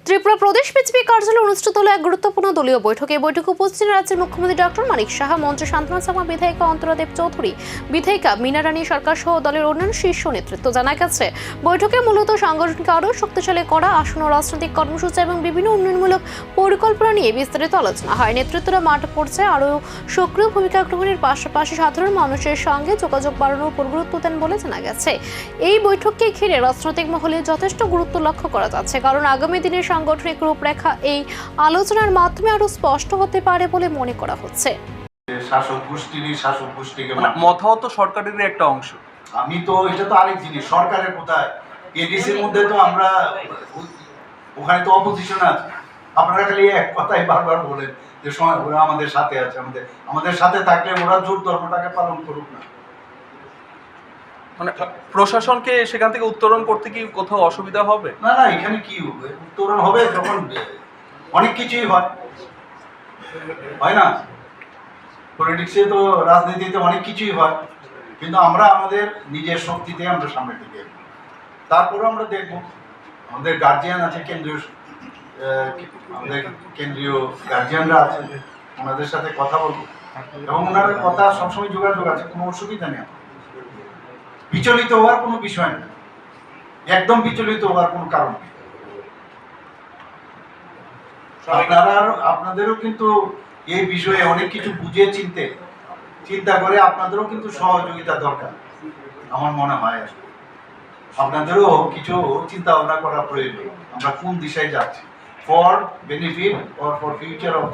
ত্রিপুরা প্রদেশ BJP কার্যালয়ে অনুষ্ঠিত হল এক গুরুত্বপূর্ণ দলীয় বৈঠকে বৈঠকে উপস্থিত ছিলেন রাজ্যের মুখ্যমন্ত্রী ডক্টর মানিক সাহা, মন্ত্রী শান্তনা চাকমা, বিধায়িকা অন্তরাদেব চৌধুরী, বিধায়িকা মীনা রানী সরকার সহ দলের অন্যান্য শীর্ষ নেতৃত্ব। জানা গেছে, বৈঠকে মূলত সংগঠনকে আরও শক্তিশালী করা, আসন্ন রাজনৈতিক কর্মসূচি এবং বিভিন্ন উন্নয়নমূলক পরিকল্পনা নিয়ে বিস্তারিত আলোচনা হয়। নেতৃত্বরা মাঠ পর্যায়ে আরও সক্রিয় ভূমিকা গ্রহণের পাশাপাশি সাধারণ মানুষের সঙ্গে যোগাযোগ বাড়ানোর উপর গুরুত্ব দেন বলে জানা গেছে। এই বৈঠককে ঘিরে রাজনৈতিক মহলে যথেষ্ট গুরুত্ব লক্ষ্য করা যাচ্ছে, কারণ আগামী দিনের সাংগঠনিক রূপরেখা এই আলোচনার মাধ্যমে আরো স্পষ্ট হতে পারে বলে মনে করা হচ্ছে। শাসক গোষ্ঠীকে মতামত সরকারের একটা অংশ। আমি তো এটা তো আরেক জিনিস, সরকারের কোথায় এডিসির মধ্যে তো আমরা ওখানে তো অপোজিশন আছে। আপনারা খালি এক কথাই বারবার বলেন যে ওরা আমাদের সাথে আছে, আমাদের সাথে থাকলে ওরা জোর ধর্মটাকে পালন করুক না। মানে প্রশাসনকে সেখান থেকে উত্তরণ করতে কি কোথাও অসুবিধা হবে? না না, এখানে কি হবে, উত্তরণ হবে যখন অনেক কিছুই হয় না, পলিটিক্সে তো রাজনীতিতে অনেক কিছুই হয়, কিন্তু আমরা আমাদের নিজের শক্তিতে আমরা সামনের দিকে এগোবো। তারপরেও আমরা দেখব, আমাদের গার্জিয়ান আছে, আমাদের কেন্দ্রীয় গার্জিয়ানরা আছে, ওনাদের সাথে কথা বলবো এবং ওনার কথা সবসময় যোগাযোগ আছে, কোনো অসুবিধা নেই। বিচলিত হওয়ার কোনো বিষয় নেই, একদম বিচলিত হওয়ার কোনো কারণ নেই। আপনাদেরও কিন্তু এই বিষয়ে অনেক কিছু বুঝে চিন্তা করে আপনাদেরও কিন্তু সহযোগিতা দরকার। আমার মনে হয় আপনাদেরও কিছু চিন্তা ভাবনা করা প্রয়োজন, আমরা কোন দিশায় যাচ্ছি, for benefit or for future of